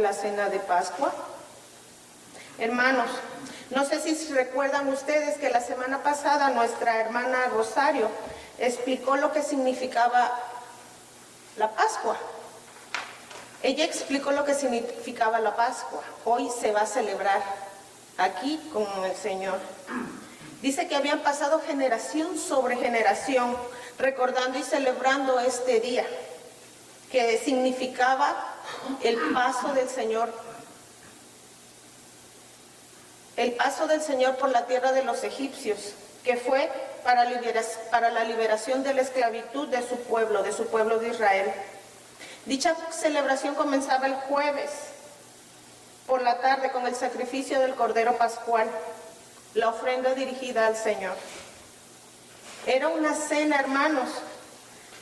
la cena de Pascua? Hermanos, no sé si recuerdan ustedes que la semana pasada nuestra hermana Rosario explicó lo que significaba la Pascua. Ella explicó lo que significaba la Pascua. Hoy se va a celebrar aquí con el Señor. Dice que habían pasado generación sobre generación recordando y celebrando este día, que significaba el paso del Señor por la tierra de los egipcios, que fue para la liberación de la esclavitud de su pueblo de Israel. Dicha celebración comenzaba el jueves por la tarde con el sacrificio del Cordero Pascual, la ofrenda dirigida al Señor. Era una cena, hermanos,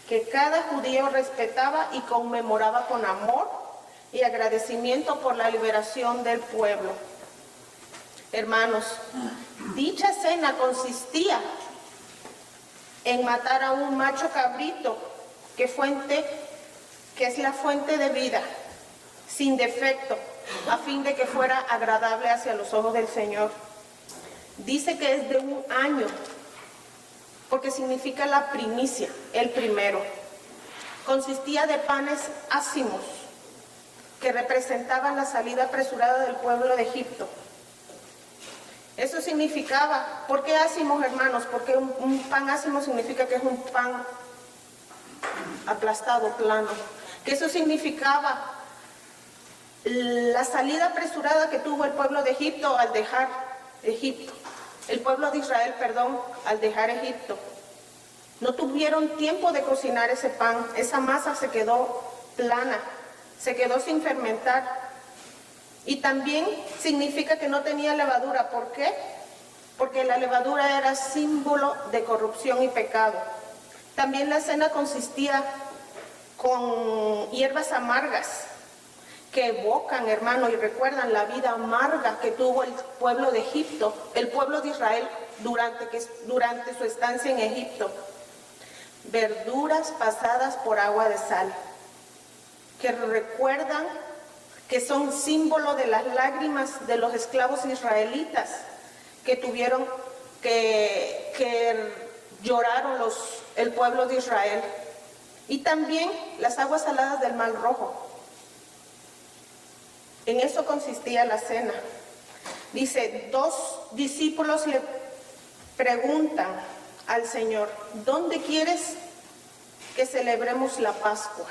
que cada judío respetaba y conmemoraba con amor y agradecimiento por la liberación del pueblo. Hermanos, dicha cena consistía en matar a un macho cabrito que es la fuente de vida, sin defecto, a fin de que fuera agradable hacia los ojos del Señor. Dice que es de 1 año, porque significa la primicia, el primero. Consistía de panes ácimos, que representaban la salida apresurada del pueblo de Egipto. Eso significaba, ¿por qué ácimos, hermanos? Porque un pan ácimo significa que es un pan aplastado, plano. Que eso significaba la salida apresurada que tuvo el pueblo de Egipto al dejar Egipto. El pueblo de Israel, al dejar Egipto. No tuvieron tiempo de cocinar ese pan. Esa masa se quedó plana, se quedó sin fermentar. Y también significa que no tenía levadura. ¿Por qué? Porque la levadura era símbolo de corrupción y pecado. También la cena consistía con hierbas amargas que evocan, hermano, y recuerdan la vida amarga que tuvo el pueblo de Egipto, el pueblo de Israel durante su estancia en Egipto. Verduras pasadas por agua de sal, que recuerdan que son símbolo de las lágrimas de los esclavos israelitas que tuvieron que lloraron el pueblo de Israel. Y también las aguas saladas del Mar Rojo. En eso consistía la cena. Dice, 2 discípulos le preguntan al Señor, ¿dónde quieres que celebremos la Pascua?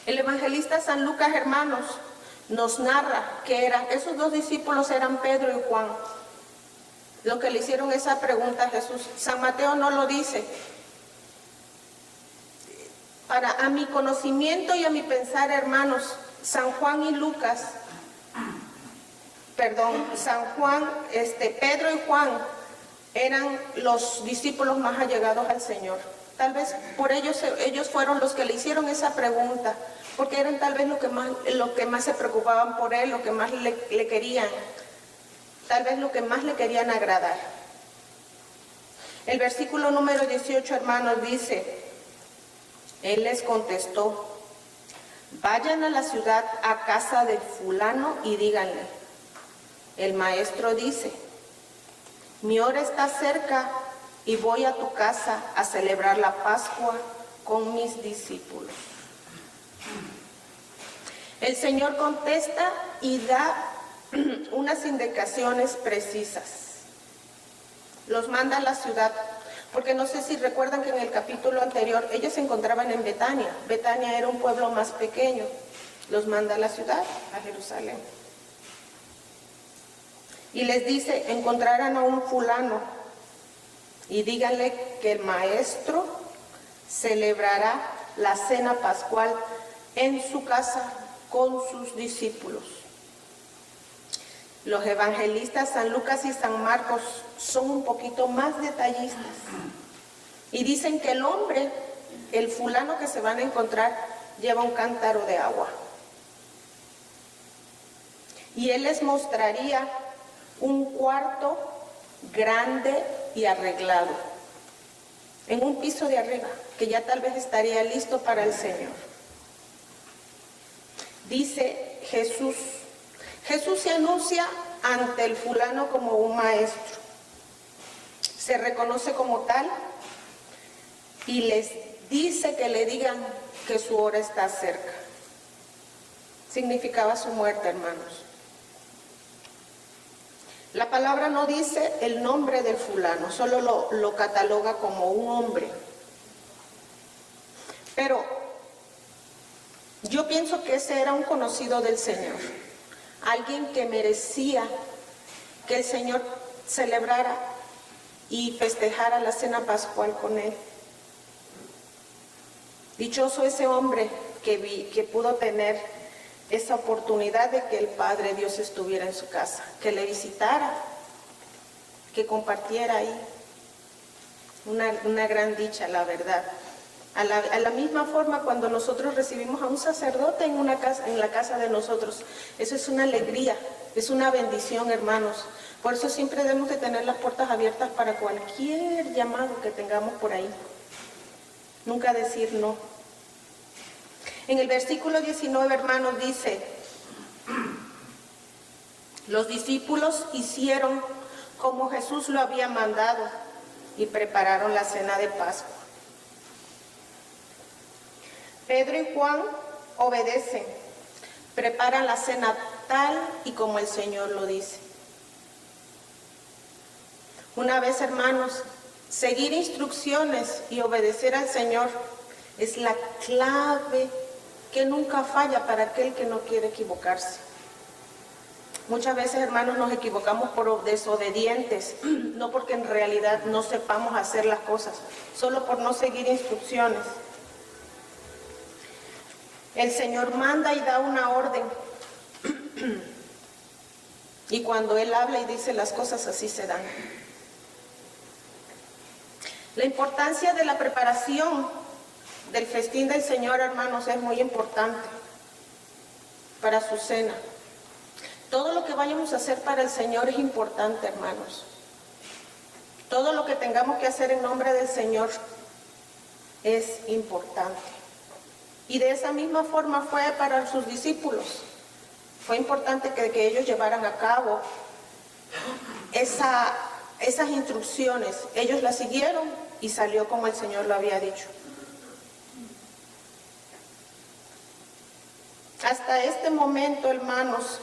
El evangelista San Lucas, hermanos, nos narra que esos 2 discípulos eran Pedro y Juan, los que le hicieron esa pregunta a Jesús. San Mateo no lo dice. A mi conocimiento y a mi pensar, hermanos, Pedro y Juan eran los discípulos más allegados al Señor. Tal vez por ellos fueron los que le hicieron esa pregunta, porque eran tal vez lo que más se preocupaban por él, lo que más le querían, tal vez lo que más le querían agradar. El versículo número 18, hermanos, dice, él les contestó, vayan a la ciudad, a casa de fulano, y díganle, el maestro dice, mi hora está cerca y voy a tu casa a celebrar la Pascua con mis discípulos. El Señor contesta y da unas indicaciones precisas. Los manda a la ciudad, porque no sé si recuerdan que en el capítulo anterior ellos se encontraban en Betania. Betania era un pueblo más pequeño. Los manda a la ciudad, a Jerusalén. Y les dice, encontrarán a un fulano y díganle que el maestro celebrará la cena pascual en su casa con sus discípulos. Los evangelistas San Lucas y San Marcos son un poquito más detallistas y dicen que el hombre, el fulano que se van a encontrar, lleva un cántaro de agua. Y él les mostraría un cuarto grande y arreglado, en un piso de arriba, que ya tal vez estaría listo para el Señor. dice Jesús. Jesús se anuncia ante el fulano como un maestro. Se reconoce como tal y les dice que le digan que su hora está cerca. Significaba su muerte, hermanos. La palabra no dice el nombre del fulano, solo lo cataloga como un hombre. Pero yo pienso que ese era un conocido del Señor, alguien que merecía que el Señor celebrara y festejara la cena pascual con él. Dichoso ese hombre que pudo tener esa oportunidad de que el Padre Dios estuviera en su casa, que le visitara, que compartiera ahí. Una gran dicha, la verdad. A la misma forma, cuando nosotros recibimos a un sacerdote en la casa de nosotros, eso es una alegría, es una bendición, hermanos. Por eso siempre debemos de tener las puertas abiertas para cualquier llamado que tengamos por ahí. Nunca decir no. En el versículo 19, hermanos, dice: los discípulos hicieron como Jesús lo había mandado y prepararon la cena de Pascua. Pedro y Juan obedecen, preparan la cena tal y como el Señor lo dice. Una vez, hermanos, seguir instrucciones y obedecer al Señor es la clave que nunca falla para aquel que no quiere equivocarse. Muchas veces, hermanos, nos equivocamos por desobedientes, no porque en realidad no sepamos hacer las cosas, solo por no seguir instrucciones. El Señor manda y da una orden, y cuando Él habla y dice las cosas, así se dan. La importancia de la preparación del festín del Señor, hermanos, es muy importante para su cena. Todo lo que vayamos a hacer para el Señor es importante, hermanos. Todo lo que tengamos que hacer en nombre del Señor es importante. Y de esa misma forma fue para sus discípulos. Fue importante que ellos llevaran a cabo esas instrucciones. Ellos las siguieron y salió como el Señor lo había dicho. Hasta este momento, hermanos,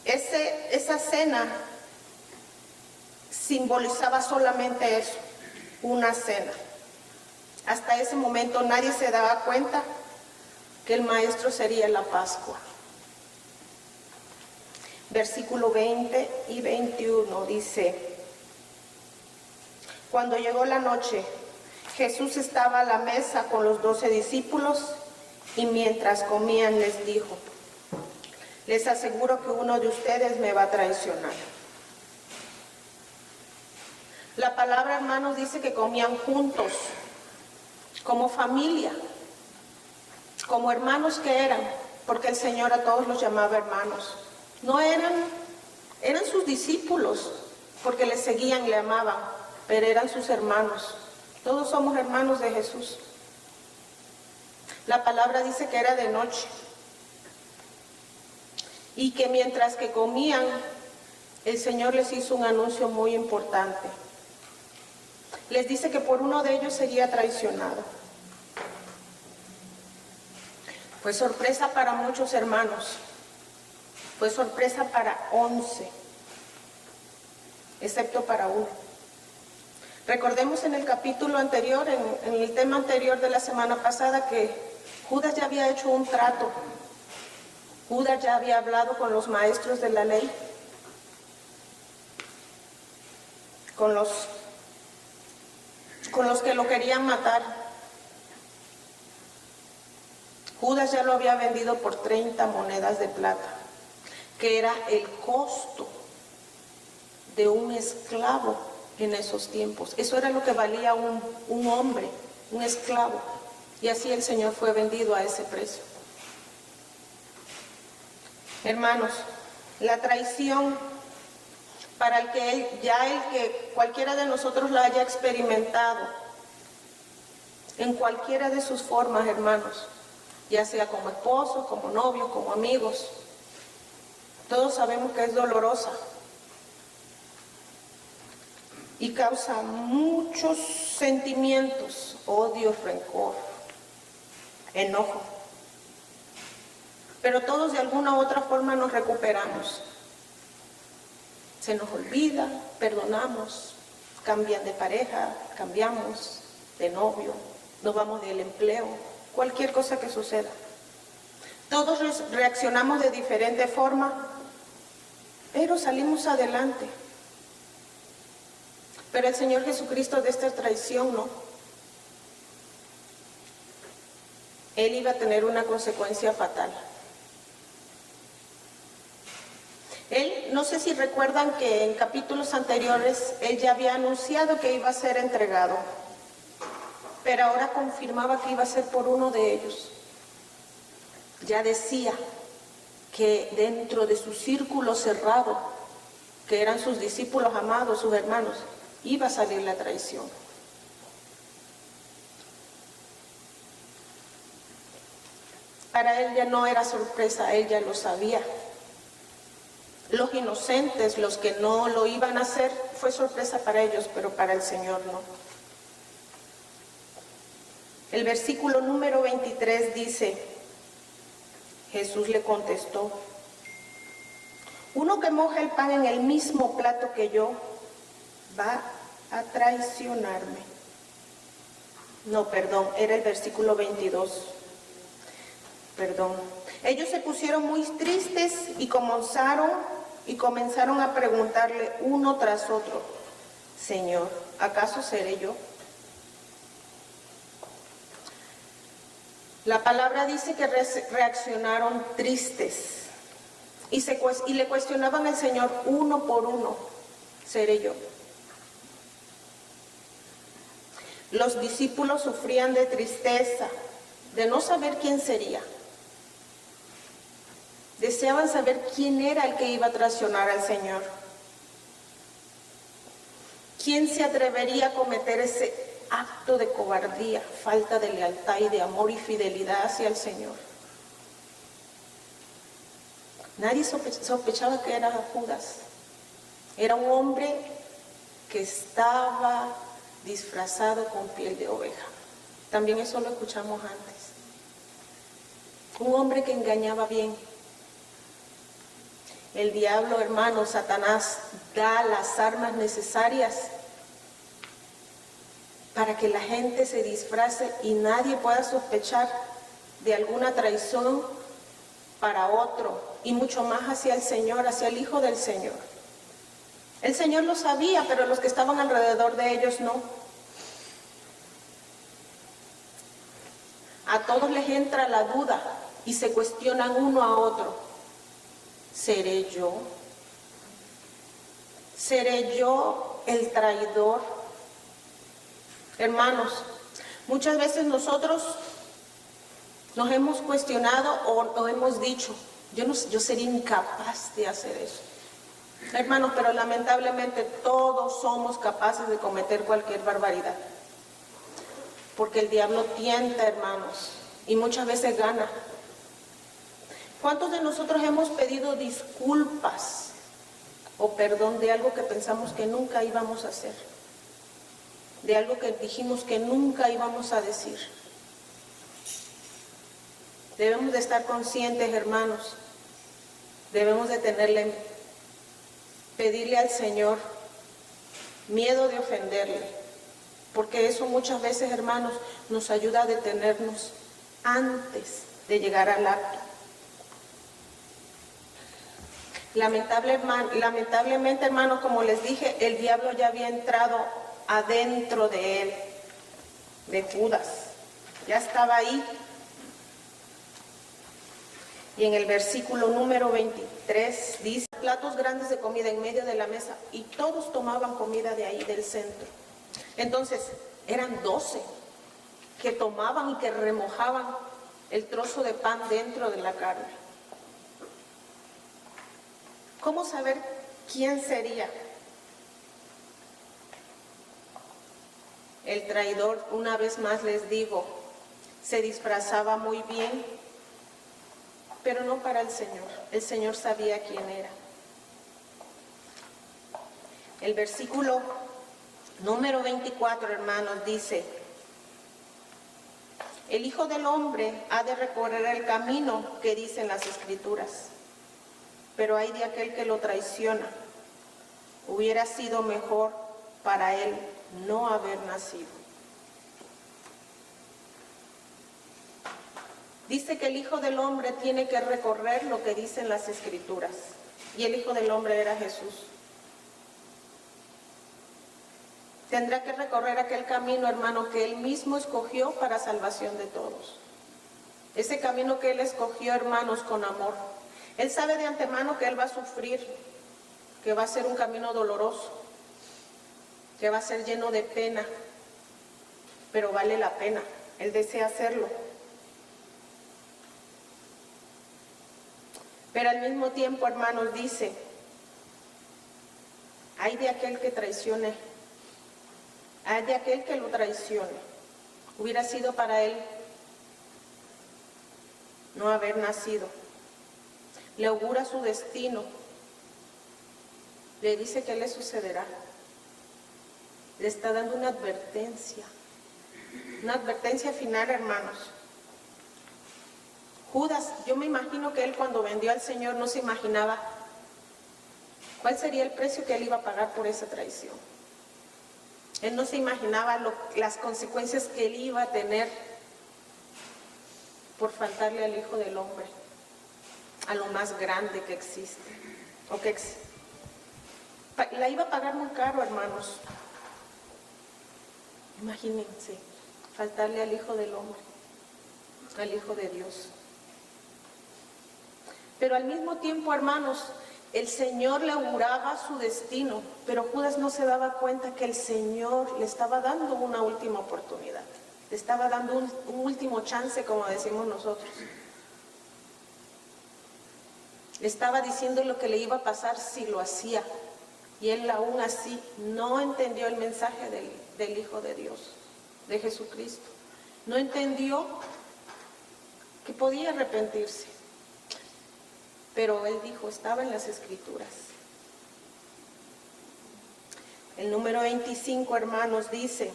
esa cena simbolizaba solamente eso, una cena. Hasta ese momento nadie se daba cuenta que el Maestro sería la Pascua. Versículo 20 y 21 dice: cuando llegó la noche, Jesús estaba a la mesa con los 12 discípulos y mientras comían les dijo: les aseguro que uno de ustedes me va a traicionar. La palabra, hermanos, dice que comían juntos, como familia, como hermanos que eran, porque el Señor a todos los llamaba hermanos. No eran sus discípulos, porque le seguían, le amaban, pero eran sus hermanos. Todos somos hermanos de Jesús. La palabra dice que era de noche y que mientras que comían, el Señor les hizo un anuncio muy importante. Les dice que por uno de ellos sería traicionado. Fue sorpresa para muchos hermanos. Fue sorpresa para 11, excepto para uno. Recordemos en el capítulo anterior, en el tema anterior de la semana pasada, que Judas ya había hecho un trato. Judas ya había hablado con los maestros de la ley, con los que lo querían matar. Judas ya lo había vendido por 30 monedas de plata, que era el costo de un esclavo en esos tiempos. Eso era lo que valía un hombre, un esclavo. Y así el Señor fue vendido a ese precio. Hermanos, la traición, para el que cualquiera de nosotros la haya experimentado, en cualquiera de sus formas, hermanos, ya sea como esposos, como novios, como amigos. Todos sabemos que es dolorosa y causa muchos sentimientos, odio, rencor, enojo. Pero todos de alguna u otra forma nos recuperamos. Se nos olvida, perdonamos, cambian de pareja, cambiamos de novio, nos vamos del empleo, cualquier cosa que suceda. Todos reaccionamos de diferente forma, pero salimos adelante. Pero el Señor Jesucristo de esta traición no. Él iba a tener una consecuencia fatal. Él, no sé si recuerdan que en capítulos anteriores, él ya había anunciado que iba a ser entregado, pero ahora confirmaba que iba a ser por uno de ellos. Ya decía que dentro de su círculo cerrado, que eran sus discípulos amados, sus hermanos, iba a salir la traición. Para él ya no era sorpresa, él ya lo sabía. Los inocentes, los que no lo iban a hacer, fue sorpresa para ellos, pero para el Señor no. El versículo número 23 dice, Jesús le contestó, uno que moja el pan en el mismo plato que yo, va a traicionarme. No, perdón, era el versículo 22. Perdón. Ellos se pusieron muy tristes y comenzaron a preguntarle uno tras otro, Señor, ¿acaso seré yo? La palabra dice que reaccionaron tristes y le cuestionaban al Señor uno por uno, ¿seré yo? Los discípulos sufrían de tristeza, de no saber quién sería. Deseaban saber quién era el que iba a traicionar al Señor. ¿Quién se atrevería a cometer ese acto de cobardía, falta de lealtad y de amor y fidelidad hacia el Señor? Nadie sospechaba que era Judas. Era un hombre que estaba disfrazado con piel de oveja. También eso lo escuchamos antes. Un hombre que engañaba bien. El diablo, hermano, Satanás, da las armas necesarias para que la gente se disfrace y nadie pueda sospechar de alguna traición para otro, y mucho más hacia el Señor, hacia el Hijo del Señor. El Señor lo sabía, pero los que estaban alrededor de ellos no. A todos les entra la duda y se cuestionan uno a otro. ¿Seré yo? ¿Seré yo el traidor? Hermanos, muchas veces nosotros nos hemos cuestionado o hemos dicho, yo sería incapaz de hacer eso. Hermanos, pero lamentablemente todos somos capaces de cometer cualquier barbaridad. Porque el diablo tienta, hermanos, y muchas veces gana. ¿Cuántos de nosotros hemos pedido disculpas o perdón de algo que pensamos que nunca íbamos a hacer? De algo que dijimos que nunca íbamos a decir. Debemos de estar conscientes, hermanos. Debemos de pedirle al Señor miedo de ofenderle. Porque eso muchas veces, hermanos, nos ayuda a detenernos antes de llegar al acto. Lamentablemente, hermanos, como les dije, el diablo ya había entrado adentro de él, de Judas. Ya estaba ahí. Y en el versículo número 23 dice, platos grandes de comida en medio de la mesa, y todos tomaban comida de ahí, del centro. Entonces, eran 12 que tomaban y que remojaban el trozo de pan dentro de la carne. ¿Cómo saber quién sería? El traidor, una vez más les digo, se disfrazaba muy bien, pero no para el Señor. El Señor sabía quién era. El versículo número 24, hermanos, dice: el Hijo del Hombre ha de recorrer el camino que dicen las Escrituras, pero hay de aquel que lo traiciona. Hubiera sido mejor para él no haber nacido. Dice que el Hijo del Hombre tiene que recorrer lo que dicen las Escrituras, y el Hijo del Hombre era Jesús. Tendrá que recorrer aquel camino, hermano, que Él mismo escogió para salvación de todos. Ese camino que Él escogió, hermanos, con amor. Él sabe de antemano que Él va a sufrir, que va a ser un camino doloroso, que va a ser lleno de pena, pero vale la pena. Él desea hacerlo. Pero al mismo tiempo, hermanos, dice: hay de aquel que traicione, hay de aquel que lo traicione. Hubiera sido para él no haber nacido. Le augura su destino. Le dice que le sucederá. Le está dando una advertencia final, hermanos. Judas, yo me imagino que él cuando vendió al Señor no se imaginaba cuál sería el precio que él iba a pagar por esa traición. Él no se imaginaba las consecuencias que él iba a tener por faltarle al Hijo del Hombre, a lo más grande que existe. La iba a pagar muy caro, hermanos. Imagínense, faltarle al Hijo del Hombre, al Hijo de Dios. Pero al mismo tiempo, hermanos, el Señor le auguraba su destino, pero Judas no se daba cuenta que el Señor le estaba dando una última oportunidad, le estaba dando un último chance, como decimos nosotros. Le estaba diciendo lo que le iba a pasar si lo hacía, y él aún así no entendió el mensaje del Hijo de Dios, de Jesucristo. No entendió que podía arrepentirse. Pero él dijo, estaba en las Escrituras. El número 25, hermanos, dice: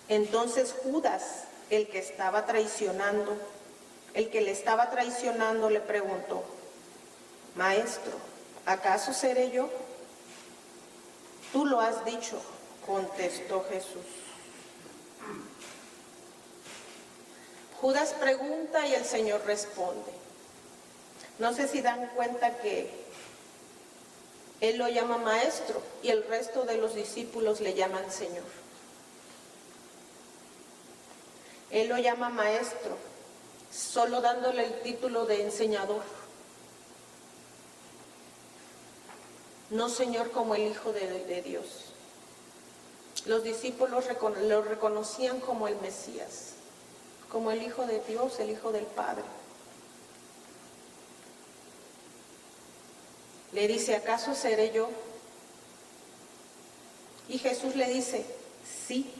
entonces Judas, el que le estaba traicionando, le preguntó: Maestro, ¿acaso seré yo? Tú lo has dicho, contestó Jesús. Judas pregunta y el Señor responde. No sé si dan cuenta que Él lo llama maestro y el resto de los discípulos le llaman Señor. Él lo llama maestro, solo dándole el título de enseñador. No Señor como el Hijo de Dios. Los discípulos lo reconocían como el Mesías, como el Hijo de Dios, el Hijo del Padre. Le dice, ¿acaso seré yo? Y Jesús le dice, sí.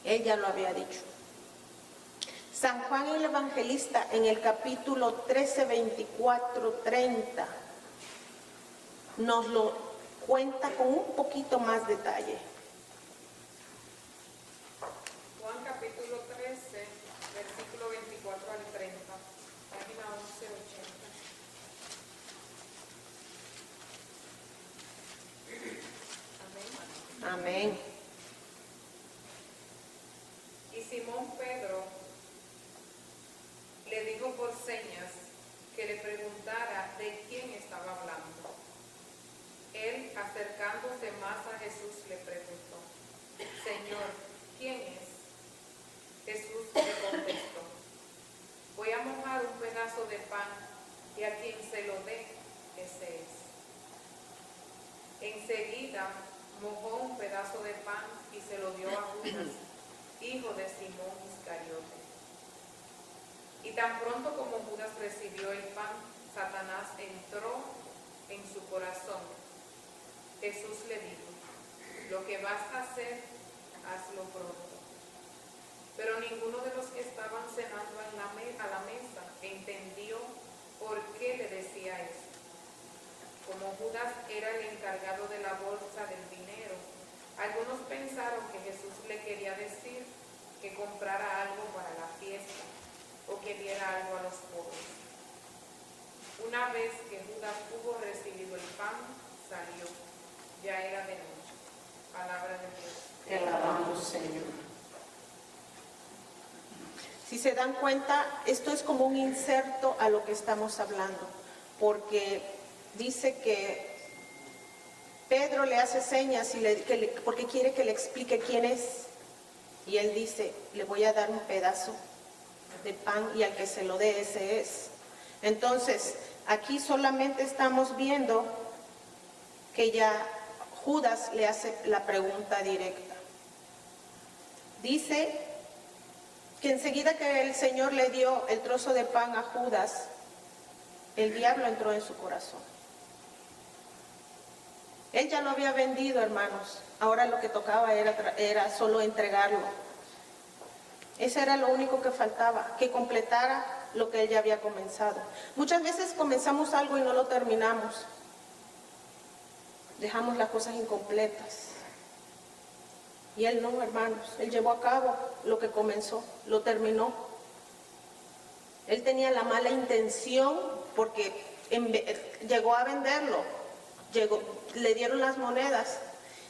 Él ya lo había dicho. San Juan el Evangelista en el capítulo 13, 24, 30 nos lo cuenta con un poquito más detalle. Juan capítulo 13, versículo 24 al 30, página 1180. Amén. Amén. Y Simón Pedro le dijo por señas que le preguntara de quién estaba hablando. Él, acercándose más a Jesús, le preguntó, Señor, ¿quién es? Jesús le contestó, voy a mojar un pedazo de pan y a quien se lo dé, ese es. Enseguida mojó un pedazo de pan y se lo dio a Judas, hijo de Simón Iscariote. Y tan pronto como Judas recibió el pan, Satanás entró en su corazón. Jesús le dijo, lo que vas a hacer, hazlo pronto. Pero ninguno de los que estaban cenando a la mesa entendió por qué le decía eso. Como Judas era el encargado de la bolsa del dinero, algunos pensaron que Jesús le quería decir que comprara algo para la fiesta o que diera algo a los pobres. Una vez que Judas hubo recibido el pan, salió. Ya era de noche. Palabra de Dios. Te alabamos, Señor. Si se dan cuenta, esto es como un inserto a lo que estamos hablando, porque dice que Pedro le hace señas porque quiere que le explique quién es. Y él dice, le voy a dar un pedazo de pan y al que se lo dé, ese es. Entonces, aquí solamente estamos viendo que ya Judas le hace la pregunta directa. Dice que enseguida que el Señor le dio el trozo de pan a Judas, el diablo entró en su corazón. Él ya lo había vendido, hermanos. Ahora lo que tocaba era solo entregarlo. Ese era lo único que faltaba, que completara lo que él ya había comenzado. Muchas veces comenzamos algo y no lo terminamos. Dejamos las cosas incompletas. Y él no, hermanos. Él llevó a cabo lo que comenzó, lo terminó. Él tenía la mala intención porque llegó a venderlo. Le dieron las monedas.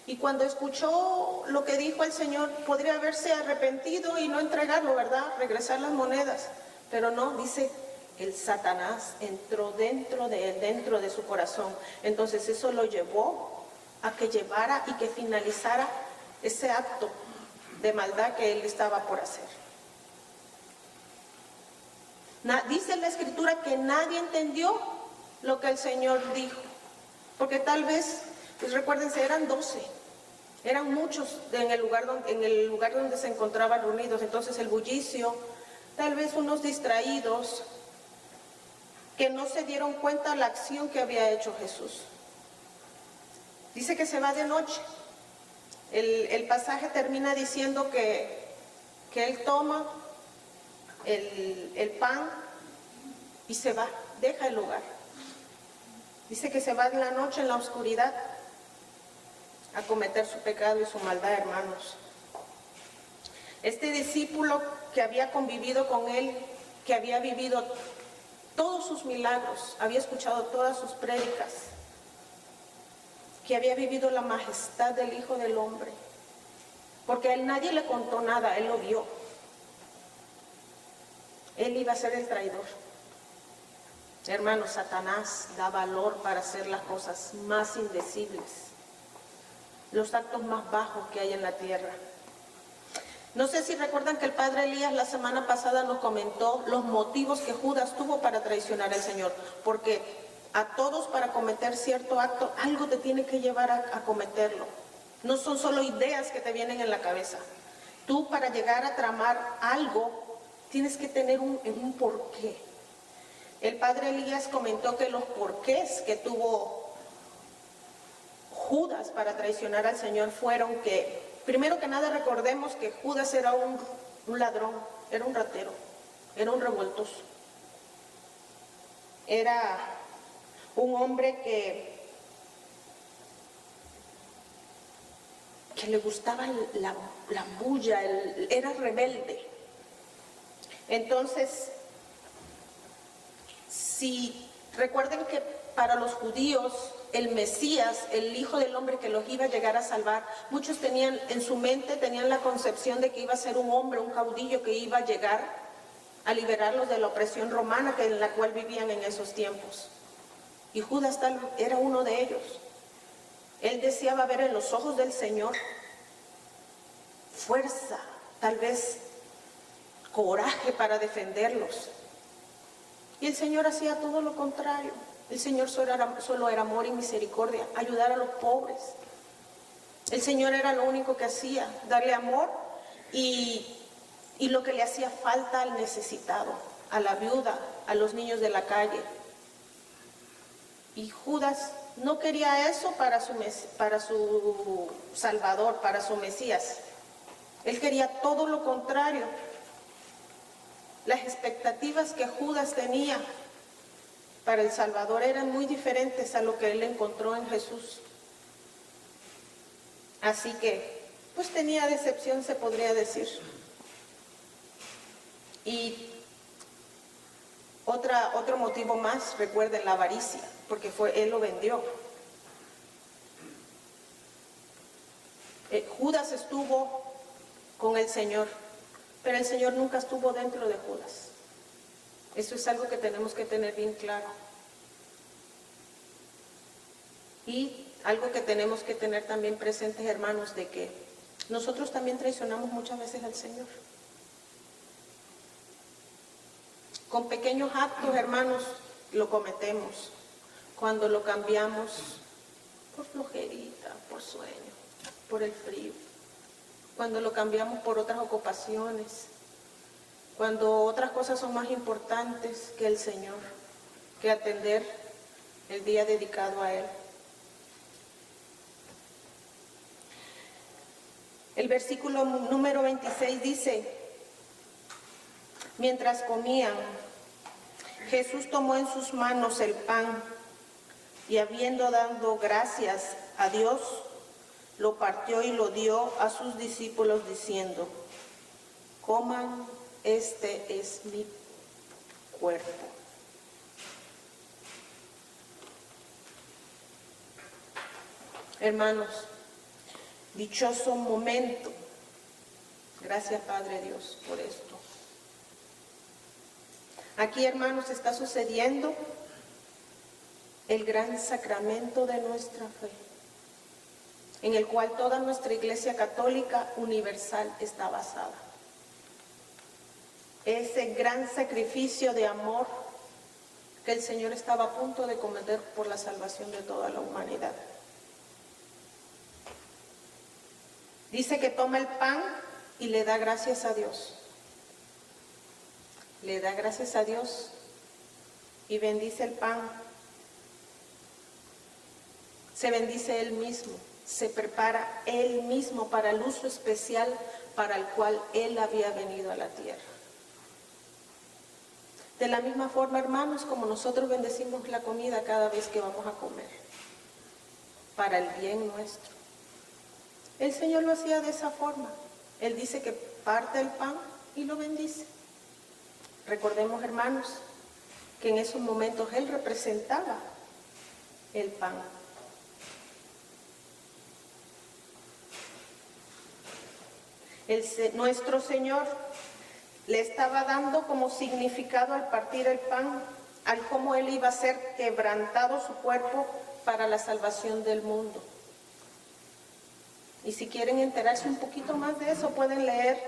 Y cuando escuchó lo que dijo el Señor, podría haberse arrepentido y no entregarlo, ¿verdad? Regresar las monedas. Pero no, dice, el Satanás entró dentro de él, dentro de su corazón. Entonces eso lo llevó a que llevara y que finalizara ese acto de maldad que él estaba por hacer. Dice la Escritura que nadie entendió lo que el Señor dijo. Porque tal vez, pues recuérdense, eran 12, eran muchos en el lugar donde se encontraban reunidos. Entonces el bullicio, tal vez unos distraídos que no se dieron cuenta de la acción que había hecho Jesús. Dice que se va de noche. El pasaje termina diciendo que él toma el pan y se va, deja el lugar. Dice que se va en la noche, en la oscuridad, a cometer su pecado y su maldad, hermanos. Este discípulo que había convivido con él, que había vivido todos sus milagros, había escuchado todas sus prédicas, que había vivido la majestad del Hijo del Hombre, porque a él nadie le contó nada, él lo vio. Él iba a ser el traidor. Hermanos, Satanás da valor para hacer las cosas más indecibles, los actos más bajos que hay en la tierra. No sé si recuerdan que el padre Elías la semana pasada nos comentó los motivos que Judas tuvo para traicionar al Señor, porque a todos para cometer cierto acto, algo te tiene que llevar a cometerlo. No son solo ideas que te vienen en la cabeza. Tú para llegar a tramar algo, tienes que tener un porqué. El padre Elías comentó que los porqués que tuvo Judas para traicionar al Señor fueron que, primero que nada, recordemos que Judas era un ladrón, era un ratero, era un revoltoso. Era un hombre que le gustaba la bulla, era rebelde. Entonces, si recuerden que para los judíos el Mesías, el Hijo del Hombre que los iba a llegar a salvar, muchos tenían en su mente, tenían la concepción de que iba a ser un hombre, un caudillo que iba a llegar a liberarlos de la opresión romana en la cual vivían en esos tiempos. Y Judas era uno de ellos. Él deseaba ver en los ojos del Señor fuerza, tal vez coraje para defenderlos. Y el Señor hacía todo lo contrario. El Señor solo era amor y misericordia, ayudar a los pobres. El Señor era lo único que hacía, darle amor y lo que le hacía falta al necesitado, a la viuda, a los niños de la calle. Y Judas no quería eso para su Salvador, para su Mesías. Él quería todo lo contrario. Las expectativas que Judas tenía para el Salvador eran muy diferentes a lo que él encontró en Jesús. Así que, pues tenía decepción, se podría decir. Y otro motivo más, recuerden, la avaricia, porque él lo vendió. Judas estuvo con el Señor, pero el Señor nunca estuvo dentro de Judas. Eso es algo que tenemos que tener bien claro. Y algo que tenemos que tener también presentes, hermanos, de que nosotros también traicionamos muchas veces al Señor. Con pequeños actos, hermanos, lo cometemos. Cuando lo cambiamos por flojerita, por sueño, por el frío. Cuando lo cambiamos por otras ocupaciones. Cuando otras cosas son más importantes que el Señor, que atender el día dedicado a Él. El versículo número 26 dice: mientras comían, Jesús tomó en sus manos el pan y habiendo dado gracias a Dios, lo partió y lo dio a sus discípulos diciendo: coman, este es mi cuerpo. Hermanos, dichoso momento. Gracias, Padre Dios, por esto. Aquí, hermanos, está sucediendo el gran sacramento de nuestra fe, en el cual toda nuestra Iglesia Católica Universal está basada. Ese gran sacrificio de amor que el Señor estaba a punto de cometer por la salvación de toda la humanidad. Dice que toma el pan y le da gracias a Dios. Le da gracias a Dios y bendice el pan. Se bendice él mismo, se prepara él mismo para el uso especial para el cual él había venido a la tierra. De la misma forma, hermanos, como nosotros bendecimos la comida cada vez que vamos a comer, para el bien nuestro. El Señor lo hacía de esa forma. Él dice que parte el pan y lo bendice. Recordemos, hermanos, que en esos momentos Él representaba el pan. Nuestro Señor le estaba dando como significado al partir el pan, al cómo Él iba a ser quebrantado su cuerpo para la salvación del mundo. Y si quieren enterarse un poquito más de eso, pueden leer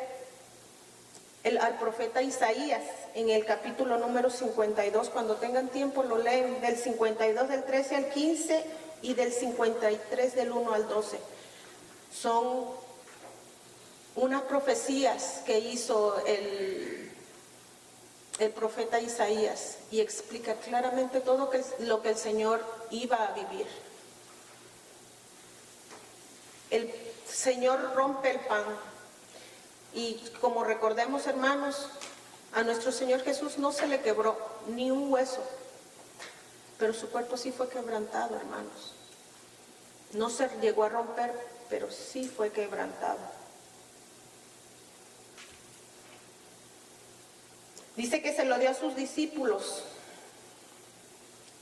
al profeta Isaías en el capítulo número 52. Cuando tengan tiempo lo leen, del 52 del 13 al 15 y del 53 del 1 al 12. Son unas profecías que hizo el profeta Isaías y explica claramente todo lo que el Señor iba a vivir. El Señor rompe el pan y como recordemos, hermanos, a nuestro Señor Jesús no se le quebró ni un hueso, pero su cuerpo sí fue quebrantado, hermanos. No se llegó a romper, pero sí fue quebrantado. Dice que se lo dio a sus discípulos.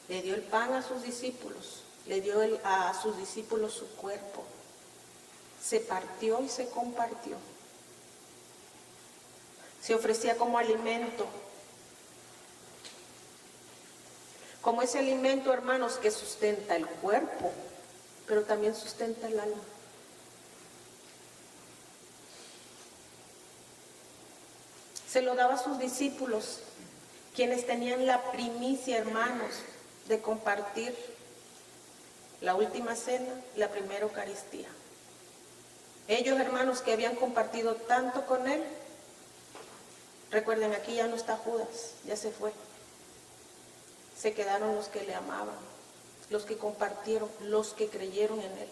Le dio el pan a sus discípulos, le dio a sus discípulos su cuerpo. Se partió y se compartió. Se ofrecía como alimento. Como ese alimento, hermanos, que sustenta el cuerpo, pero también sustenta el alma. Se lo daba a sus discípulos, quienes tenían la primicia, hermanos, de compartir la última cena, la primera Eucaristía. Ellos, hermanos, que habían compartido tanto con Él, recuerden, aquí ya no está Judas, ya se fue. Se quedaron los que le amaban, los que compartieron, los que creyeron en Él.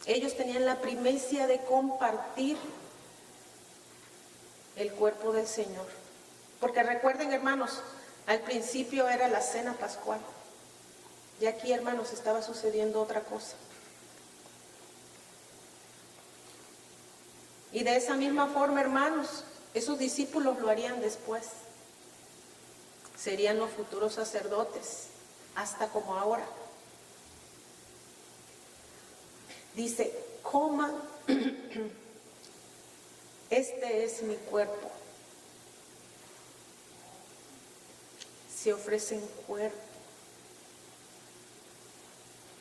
Ellos tenían la primicia de compartir el cuerpo del Señor. Porque recuerden, hermanos, al principio era la cena pascual. Y aquí, hermanos, estaba sucediendo otra cosa. Y de esa misma forma, hermanos, esos discípulos lo harían después. Serían los futuros sacerdotes, hasta como ahora. Dice, coman, este es mi cuerpo. Se ofrecen cuerpo.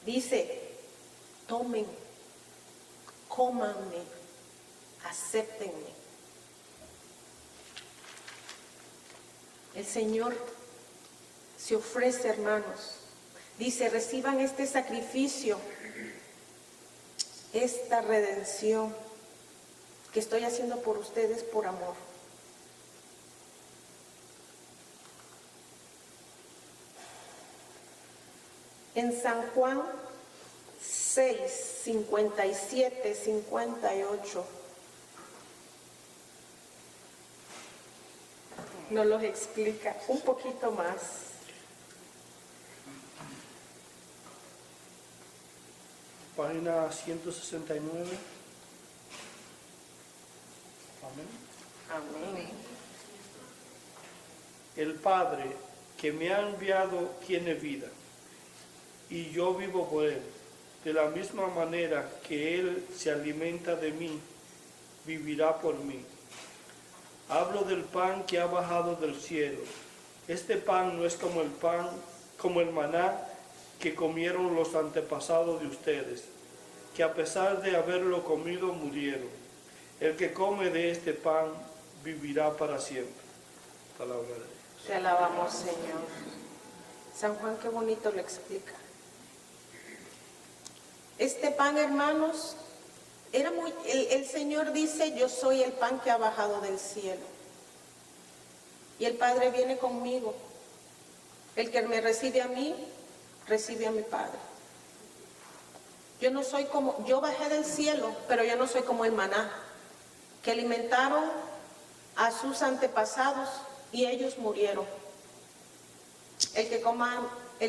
Dice, tomen, cómanme, acéptenme. El Señor se ofrece, hermanos. Dice, reciban este sacrificio, esta redención que estoy haciendo por ustedes por amor. En San Juan 6, 57, 58, nos los explica un poquito más. Página 169. Amén. Amén. El Padre que me ha enviado tiene vida, y yo vivo por Él. De la misma manera que Él se alimenta de mí, vivirá por mí. Hablo del pan que ha bajado del cielo. Este pan no es como el maná que comieron los antepasados de ustedes, que a pesar de haberlo comido murieron. El que come de este pan vivirá para siempre. Palabra de Dios. Te alabamos, Señor. San Juan, qué bonito lo explica. Este pan, hermanos, era el Señor dice, yo soy el pan que ha bajado del cielo. Y el Padre viene conmigo. El que me recibe a mí, recibe a mi Padre. Yo bajé del cielo, pero yo no soy como el maná, que alimentaron a sus antepasados y ellos murieron. El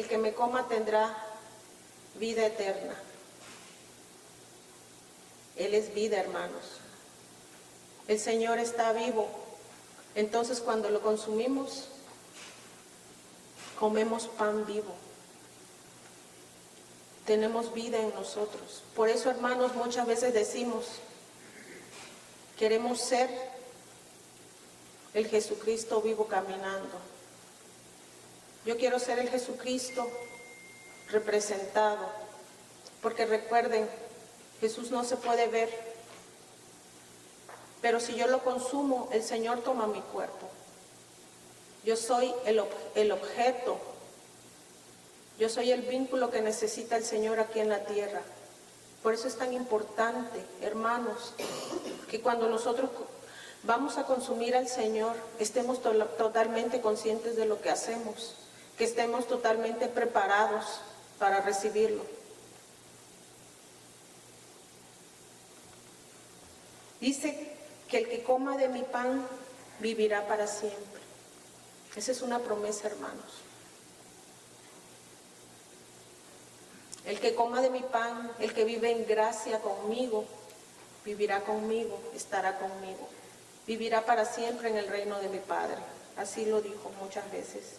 que me coma tendrá vida eterna. Él es vida, hermanos. El Señor está vivo. Entonces, cuando lo consumimos, comemos pan vivo. Tenemos vida en nosotros. Por eso, hermanos, muchas veces decimos, queremos ser el Jesucristo vivo caminando. Yo quiero ser el Jesucristo representado. Porque recuerden, Jesús no se puede ver, pero si yo lo consumo, el Señor toma mi cuerpo. Yo soy el objeto, yo soy el vínculo que necesita el Señor aquí en la tierra. Por eso es tan importante, hermanos, que cuando nosotros vamos a consumir al Señor, estemos totalmente conscientes de lo que hacemos, que estemos totalmente preparados para recibirlo. Dice que el que coma de mi pan vivirá para siempre. Esa es una promesa, hermanos. El que coma de mi pan, el que vive en gracia conmigo, vivirá conmigo, estará conmigo. Vivirá para siempre en el reino de mi Padre. Así lo dijo muchas veces.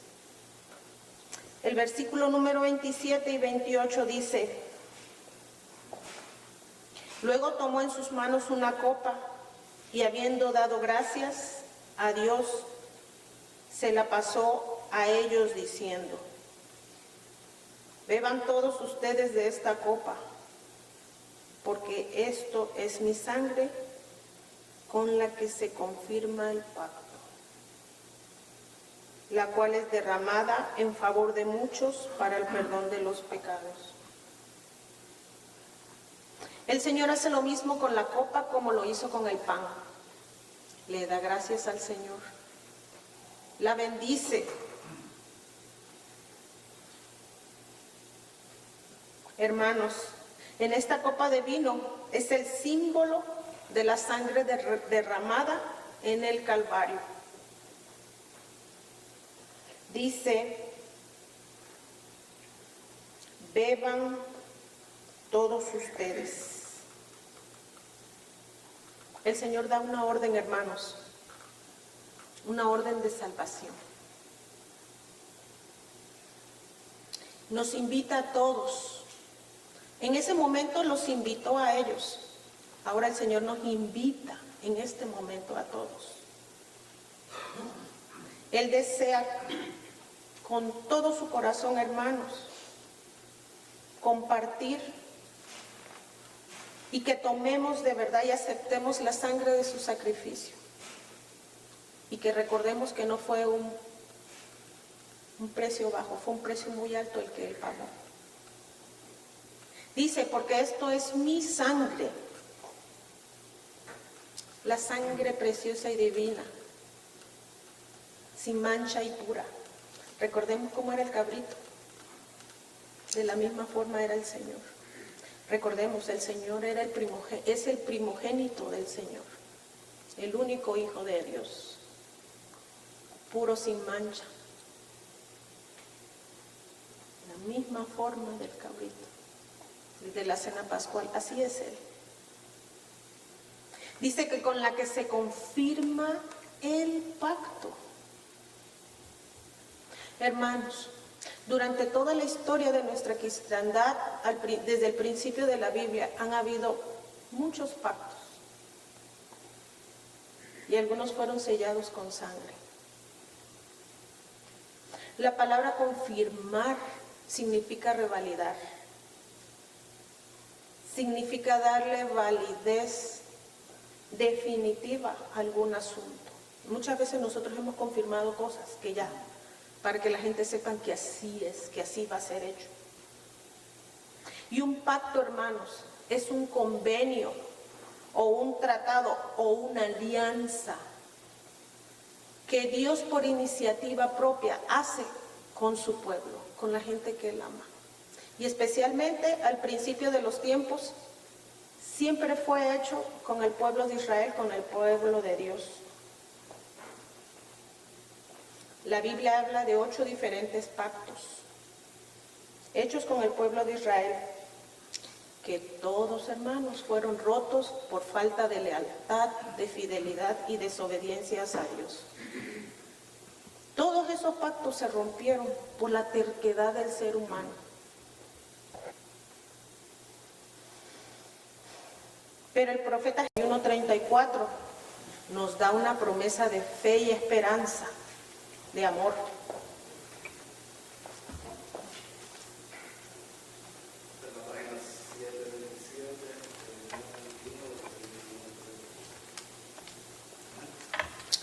El versículo número 27 y 28 dice, luego tomó en sus manos una copa y habiendo dado gracias a Dios, se la pasó a ellos diciendo, beban todos ustedes de esta copa, porque esto es mi sangre con la que se confirma el pacto, la cual es derramada en favor de muchos para el perdón de los pecados. El Señor hace lo mismo con la copa como lo hizo con el pan. Le da gracias al Señor. La bendice. Hermanos, en esta copa de vino es el símbolo de la sangre derramada en el Calvario. Dice: beban todos ustedes. El Señor da una orden, hermanos, una orden de salvación. Nos invita a todos. En ese momento los invitó a ellos. Ahora el Señor nos invita en este momento a todos. Él desea con todo su corazón, hermanos, compartir y que tomemos de verdad y aceptemos la sangre de su sacrificio. Y que recordemos que no fue un precio bajo, fue un precio muy alto el que Él pagó. Dice: porque esto es mi sangre, la sangre preciosa y divina, sin mancha y pura. Recordemos cómo era el cabrito. De la misma forma era el Señor. Recordemos, el Señor era es el primogénito del Señor, el único Hijo de Dios, puro, sin mancha. La misma forma del cabrito, de la cena pascual, así es Él. Dice que con la que se confirma el pacto. Hermanos, durante toda la historia de nuestra cristiandad, desde el principio de la Biblia, han habido muchos pactos. Y algunos fueron sellados con sangre. La palabra confirmar significa revalidar. Significa darle validez definitiva a algún asunto. Muchas veces nosotros hemos confirmado cosas que ya, para que la gente sepa que así es, que así va a ser hecho. Y un pacto, hermanos, es un convenio o un tratado o una alianza que Dios por iniciativa propia hace con su pueblo, con la gente que Él ama. Y especialmente al principio de los tiempos, siempre fue hecho con el pueblo de Israel, con el pueblo de Dios. La Biblia habla de 8 diferentes pactos hechos con el pueblo de Israel, que todos, hermanos, fueron rotos por falta de lealtad, de fidelidad y desobediencia a Dios. Todos esos pactos se rompieron por la terquedad del ser humano. Pero el profeta 1:34 nos da una promesa de fe y esperanza, de amor.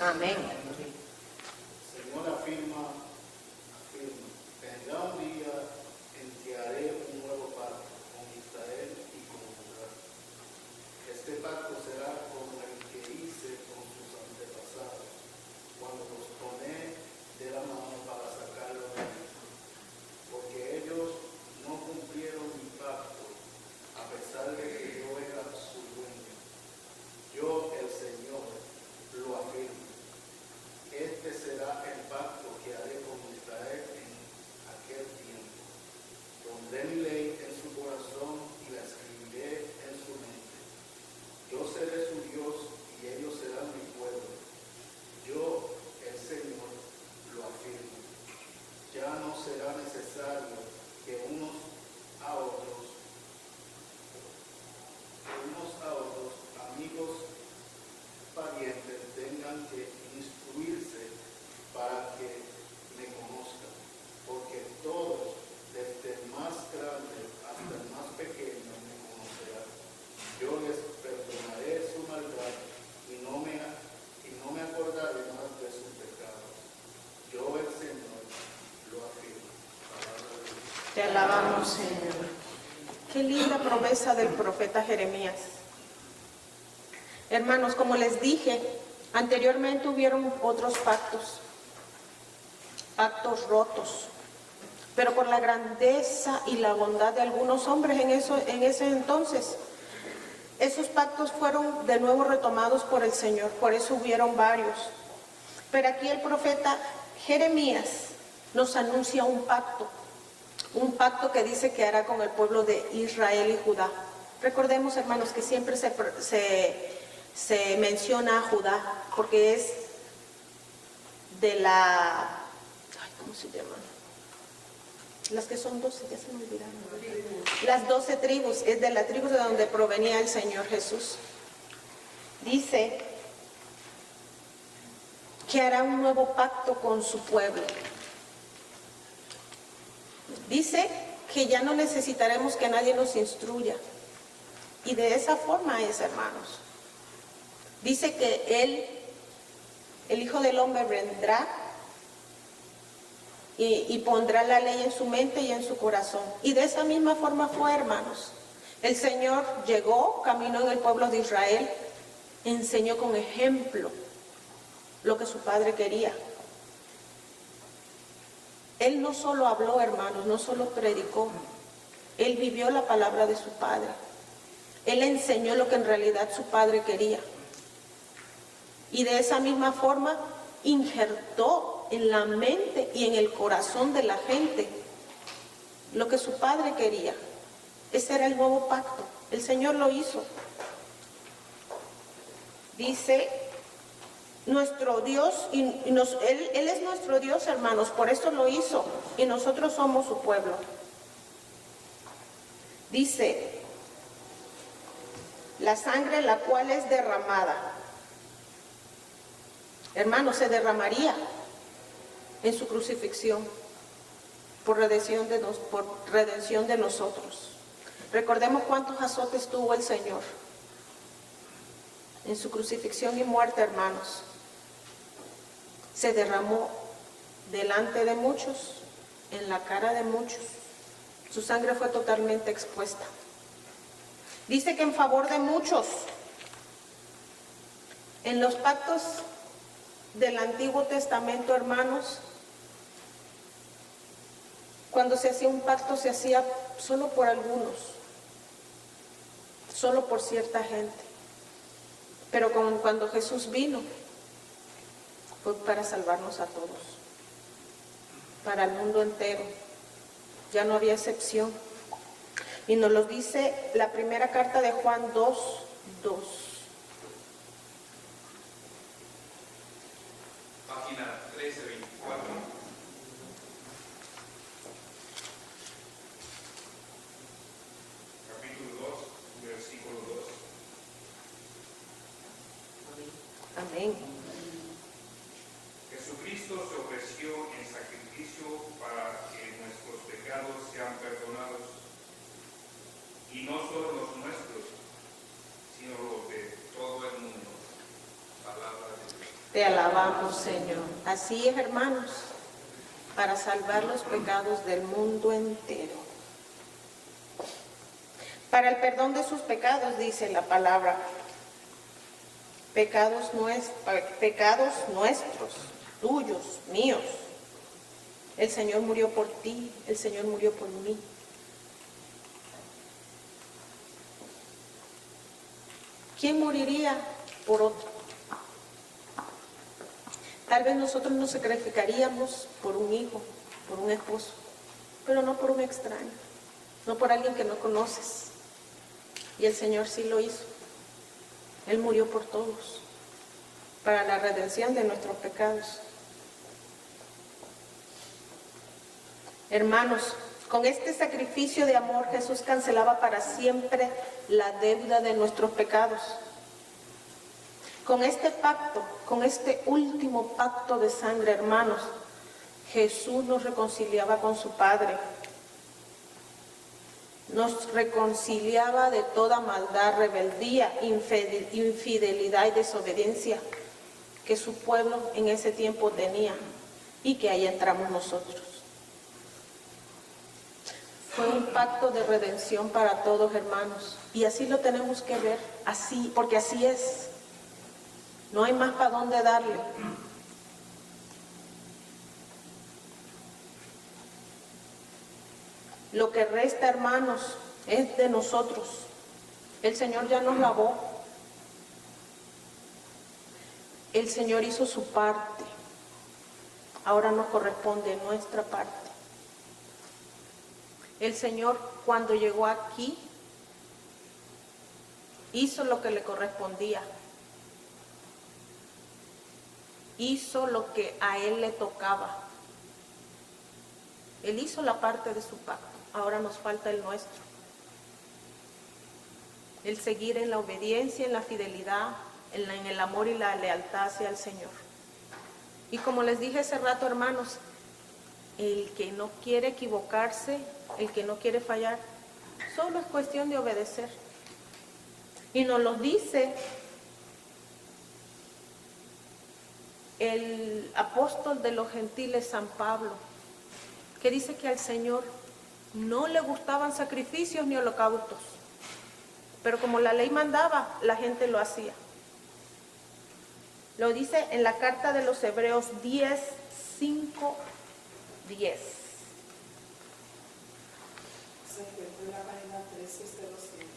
Amén. Señor afirma, vendrá un día en que haré un nuevo pacto con Israel y con Judá. Este pacto será como el que hice con sus antepasados, cuando los tomé de la mano para sacarlos de Egipto, porque ellos no cumplieron mi pacto, a pesar de que yo era su dueño. Yo, el Señor, lo afirmo. Este será el pacto que haré con Israel en aquel tiempo. Pondré mi ley en su corazón y la escribiré en su mente. Yo seré su Dios y ellos serán mi pueblo. Yo, el Señor, lo afirmo. Ya no será necesario que unos a otros, amigos, parientes, tengan que instruirse para que me conozcan, porque todos, desde el más grande hasta el más pequeño, me conocerán. Yo les perdonaré su maldad y no me acordaré más de sus pecados. Yo, el Señor, lo afirmo. Te alabamos, Señor. Qué linda promesa del profeta Jeremías. Hermanos, como les dije, anteriormente hubieron otros pactos rotos, pero por la grandeza y la bondad de algunos hombres en ese entonces, esos pactos fueron de nuevo retomados por el Señor, por eso hubieron varios. Pero aquí el profeta Jeremías nos anuncia un pacto que dice que hará con el pueblo de Israel y Judá. Recordemos, hermanos, que siempre se menciona a Judá, porque es de ¿cómo se llama? Las que son 12, ya se me olvidaron. Las 12 tribus, es de la tribu de donde provenía el Señor Jesús. Dice que hará un nuevo pacto con su pueblo. Dice que ya no necesitaremos que nadie nos instruya. Y de esa forma es, hermanos. Dice que Él, el Hijo del Hombre, vendrá y pondrá la ley en su mente y en su corazón. Y de esa misma forma fue, hermanos. El Señor llegó, caminó en el pueblo de Israel, enseñó con ejemplo lo que su Padre quería. Él no solo habló, hermanos, no solo predicó, Él vivió la palabra de su Padre. Él enseñó lo que en realidad su Padre quería. Y de esa misma forma injertó en la mente y en el corazón de la gente lo que su Padre quería. Ese era el nuevo pacto. El Señor lo hizo. Dice nuestro Dios, Él es nuestro Dios, hermanos, por eso lo hizo, y nosotros somos su pueblo. Dice, la sangre la cual es derramada, hermanos, se derramaría en su crucifixión por redención de nosotros. Recordemos cuántos azotes tuvo el Señor en su crucifixión y muerte, hermanos. Se derramó delante de muchos, en la cara de muchos. Su sangre fue totalmente expuesta. Dice que en favor de muchos, en los pactos del Antiguo Testamento, hermanos, cuando se hacía un pacto se hacía solo por algunos, solo por cierta gente. Pero cuando Jesús vino, fue para salvarnos a todos, para el mundo entero. Ya no había excepción. Y nos lo dice la primera carta de Juan 2:2. Página 1324. Capítulo 2, versículo 2. Amén. Jesucristo se ofreció en sacrificio para que nuestros pecados sean perdonados, y no solo los nuestros, sino los de todo el mundo. Palabra de Dios. Te alabamos, Señor. Así es, hermanos, para salvar los pecados del mundo entero. Para el perdón de sus pecados, dice la palabra. Pecados nuestros, tuyos, míos. El Señor murió por ti, el Señor murió por mí. ¿Quién moriría por otro? Tal vez nosotros nos sacrificaríamos por un hijo, por un esposo, pero no por un extraño, no por alguien que no conoces. Y el Señor sí lo hizo. Él murió por todos, para la redención de nuestros pecados. Hermanos, con este sacrificio de amor Jesús cancelaba para siempre la deuda de nuestros pecados. Con este pacto, con este último pacto de sangre, hermanos, Jesús nos reconciliaba con su Padre. Nos reconciliaba de toda maldad, rebeldía, infidelidad y desobediencia que su pueblo en ese tiempo tenía, y que ahí entramos nosotros. Fue un pacto de redención para todos, hermanos, y así lo tenemos que ver, así, porque así es. No hay más para dónde darle. Lo que resta, hermanos, es de nosotros. El Señor ya nos lavó. El Señor hizo su parte. Ahora nos corresponde nuestra parte. El Señor, cuando llegó aquí, hizo lo que le correspondía. Hizo lo que a Él le tocaba. Él hizo la parte de su pacto. Ahora nos falta el nuestro. El seguir en la obediencia, en la fidelidad, en el amor y la lealtad hacia el Señor. Y como les dije hace rato, hermanos, el que no quiere equivocarse, el que no quiere fallar, solo es cuestión de obedecer. Y nos lo dice el apóstol de los gentiles, San Pablo, que dice que al Señor no le gustaban sacrificios ni holocaustos, pero como la ley mandaba, la gente lo hacía. Lo dice en la carta de los Hebreos 10, 5, 10. Se encuentra en la página 1305.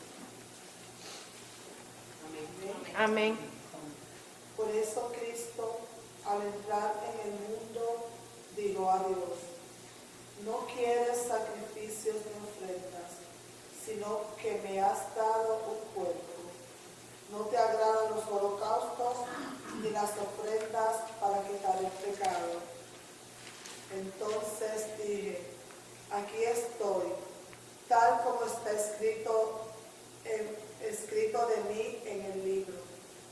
Amén. Amén. Por eso Cristo, al entrar en el mundo, dijo a Dios: no quieres sacrificios ni ofrendas, sino que me has dado un cuerpo. No te agradan los holocaustos ni las ofrendas para quitar el pecado. Entonces dije: aquí estoy, tal como está escrito de mí en el libro,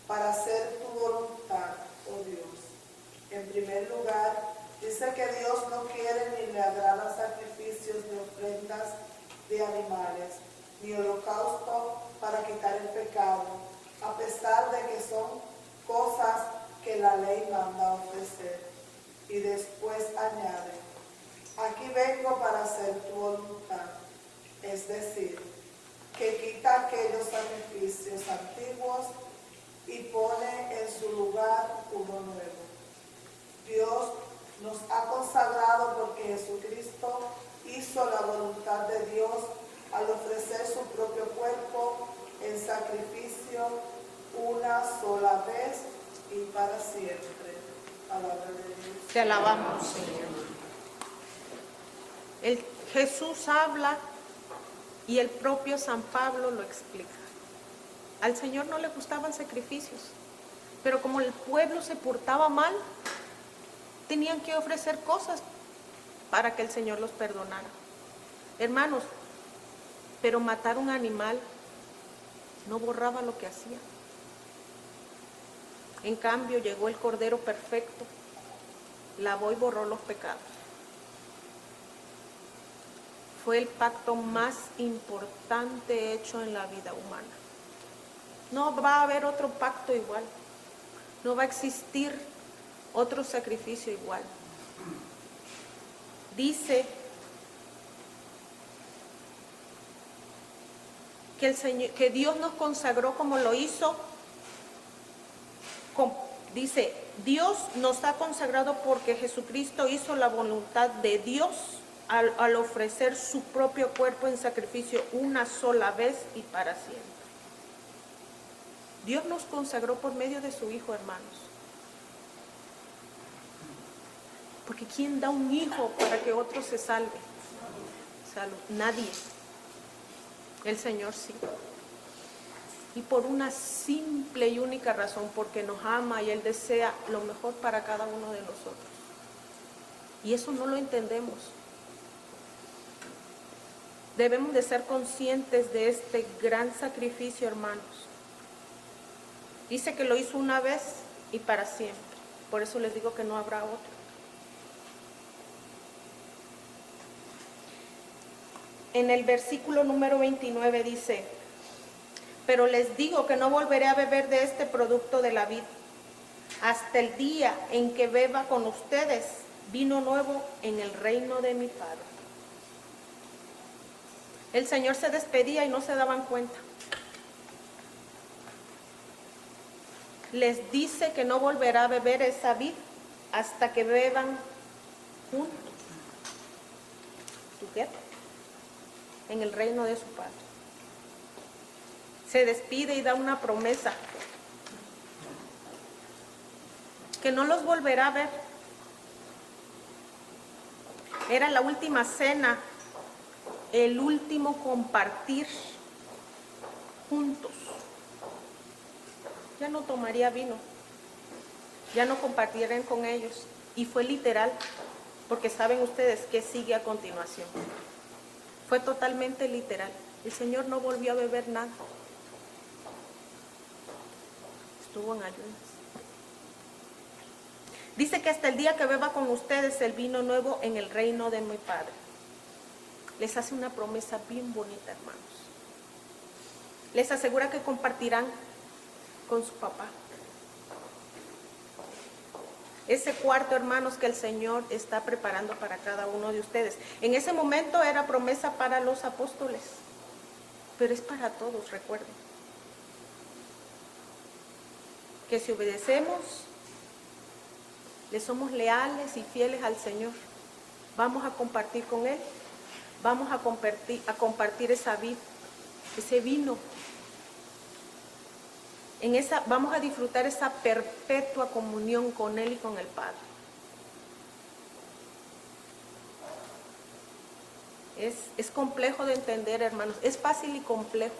para hacer tu voluntad, oh Dios. En primer lugar, dice que Dios no quiere ni le agradan sacrificios ni ofrendas de animales, ni holocausto para quitar el pecado, a pesar de que son cosas que la ley manda ofrecer. Y después añade: aquí vengo para hacer tu voluntad, es decir, que quita aquellos sacrificios antiguos y pone en su lugar uno nuevo. Dios nos ha consagrado porque Jesucristo hizo la voluntad de Dios al ofrecer su propio cuerpo en sacrificio una sola vez y para siempre. Palabra de Dios. Te alabamos, Señor. Jesús habla y el propio San Pablo lo explica. Al Señor no le gustaban sacrificios, pero como el pueblo se portaba mal, tenían que ofrecer cosas para que el Señor los perdonara. Hermanos, pero matar un animal no borraba lo que hacía. En cambio, llegó el Cordero perfecto, lavó y borró los pecados. Fue el pacto más importante hecho en la vida humana. No va a haber otro pacto igual. No va a existir otro sacrificio igual. Dice que Dios nos consagró como lo hizo. Dice, Dios nos ha consagrado porque Jesucristo hizo la voluntad de Dios al ofrecer su propio cuerpo en sacrificio una sola vez y para siempre. Dios nos consagró por medio de su Hijo, hermanos. Porque ¿quién da un hijo para que otro se salve? Nadie. El Señor sí. Y por una simple y única razón, porque nos ama y Él desea lo mejor para cada uno de nosotros. Y eso no lo entendemos. Debemos de ser conscientes de este gran sacrificio, hermanos. Dice que lo hizo una vez y para siempre. Por eso les digo que no habrá otro. En el versículo número 29 dice: pero les digo que no volveré a beber de este producto de la vid hasta el día en que beba con ustedes vino nuevo en el reino de mi Padre. El Señor se despedía y no se daban cuenta. Les dice que no volverá a beber esa vid hasta que beban juntos. ¿Tú qué? en el reino de su Padre. Se despide y da una promesa, que no los volverá a ver. Era la última cena, el último compartir juntos. Ya no tomaría vino, ya no compartirían con ellos. Y fue literal, porque saben ustedes qué sigue a continuación. Fue totalmente literal. El Señor no volvió a beber nada. Estuvo en ayunas. Dice que hasta el día que beba con ustedes el vino nuevo en el reino de mi Padre. Les hace una promesa bien bonita, hermanos. Les asegura que compartirán con su papá. Ese cuarto, hermanos, que el Señor está preparando para cada uno de ustedes. En ese momento era promesa para los apóstoles, pero es para todos, recuerden. Que si obedecemos, le somos leales y fieles al Señor, vamos a compartir con Él, vamos a compartir esa vida, ese vino. Vamos a disfrutar esa perpetua comunión con Él y con el Padre. Es complejo de entender, hermanos, es fácil y complejo,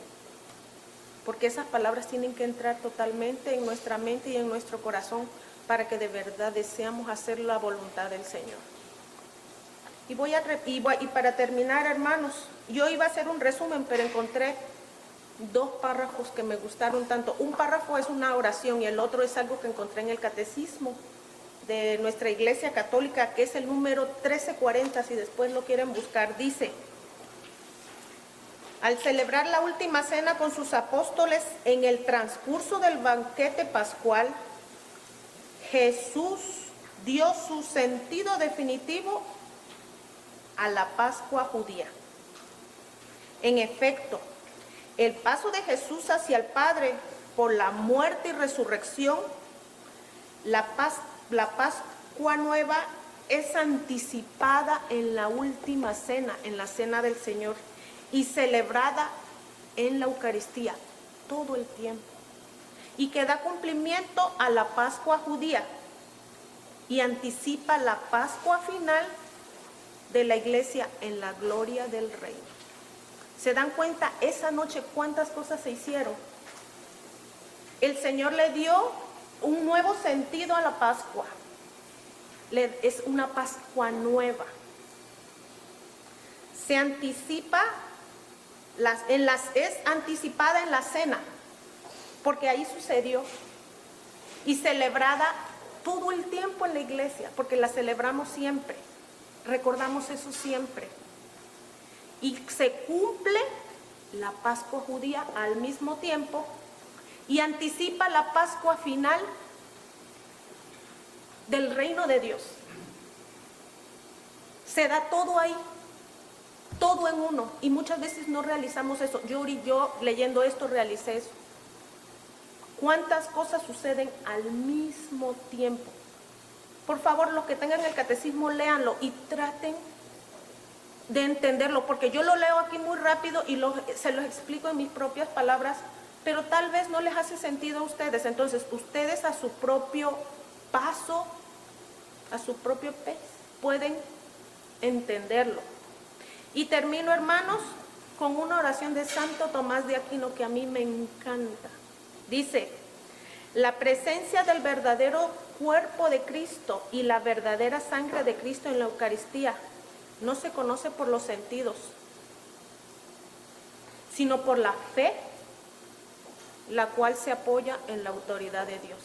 porque esas palabras tienen que entrar totalmente en nuestra mente y en nuestro corazón para que de verdad deseamos hacer la voluntad del Señor. Y para terminar, hermanos, yo iba a hacer un resumen, pero encontré 2 párrafos que me gustaron tanto. Un párrafo es una oración y el otro es algo que encontré en el catecismo de nuestra Iglesia Católica, que es el número 1340, si después lo quieren buscar. Dice: al celebrar la última cena con sus apóstoles en el transcurso del banquete pascual, Jesús dio su sentido definitivo a la Pascua judía. En efecto, el paso de Jesús hacia el Padre por la muerte y resurrección, la Pascua nueva es anticipada en la última cena, en la cena del Señor, y celebrada en la Eucaristía todo el tiempo, y que da cumplimiento a la Pascua judía y anticipa la Pascua final de la Iglesia en la gloria del Reino. ¿Se dan cuenta esa noche cuántas cosas se hicieron? El Señor le dio un nuevo sentido a la Pascua. Es una Pascua nueva. Se anticipa, es anticipada en la cena, porque ahí sucedió, y celebrada todo el tiempo en la iglesia, porque la celebramos siempre, recordamos eso siempre. Y se cumple la Pascua judía al mismo tiempo y anticipa la Pascua final del reino de Dios. Se da todo ahí, todo en uno, y muchas veces no realizamos eso. Yo leyendo esto realicé eso. ¿Cuántas cosas suceden al mismo tiempo? Por favor, los que tengan el catecismo, léanlo y traten de entenderlo, porque yo lo leo aquí muy rápido y se los explico en mis propias palabras, pero tal vez no les hace sentido a ustedes. Entonces, ustedes a su propio paso, a su propio pez, pueden entenderlo. Y termino, hermanos, con una oración de Santo Tomás de Aquino que a mí me encanta. Dice: la presencia del verdadero cuerpo de Cristo y la verdadera sangre de Cristo en la Eucaristía no se conoce por los sentidos, sino por la fe, la cual se apoya en la autoridad de Dios.